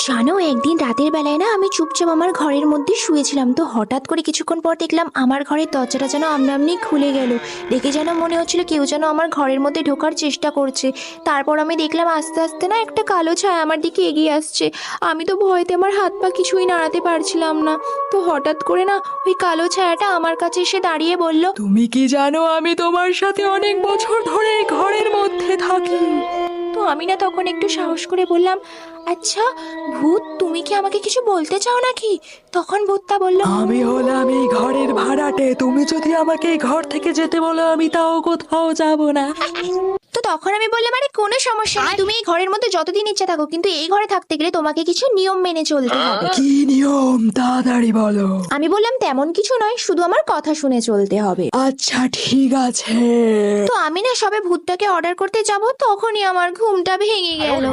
জানো, একদিন রাতের বেলায় না আমি চুপচাপ আমার ঘরের মধ্যে শুয়েছিলাম, তো হঠাৎ করে কিছুক্ষণ পর দেখলাম আমার ঘরের দরজাটা যেন আমনা আমনি খুলে গেল। দেখে যেন মনে হচ্ছিল কেউ যেন আমার ঘরের মধ্যে ঢোকার চেষ্টা করছে। তারপর আমি দেখলাম আস্তে আস্তে না একটা কালো ছায়া আমার দিকে এগিয়ে আসছে। আমি তো ভয়তে আমার হাত পা কিছুই নাড়াতে পারছিলাম না। তো হঠাৎ করে না ওই কালো ছায়াটা আমার কাছে এসে দাঁড়িয়ে বলল, তুমি কি জানো আমি তোমার সাথে অনেক বছর ধরে এই ঘরের মধ্যে থাকি? তো আমি না তখন একটু সাহস করে বললাম, আচ্ছা ভূত, তুমি কি আমাকে কিছু বলতে চাও নাকি? তখন ভূতটা বলল, আমি হলাম এই ঘরের ভাড়াটে, তুমি যদি আমাকে এই ঘর থেকে যেতে বলো আমি তাও কোথাও যাব না। তো তখন আমি বললাম, আরে কোনো সমস্যা নেই, তুমি এই ঘরের মধ্যে যতদিন ইচ্ছা থাকো, কিন্তু এই ঘরে থাকতে গেলে তোমাকে কিছু নিয়ম মেনে চলতে হবে। কি নিয়ম তাড়াতাড়ি বলো। আমি বললাম, তেমন কিছু নয়, শুধু আমার কথা শুনে চলতে হবে। আচ্ছা ঠিক আছে। তো আমি না সবে ভূতটাকে অর্ডার করতে যাব, তখনই আমার ঘুমটা ভেঙে গেল।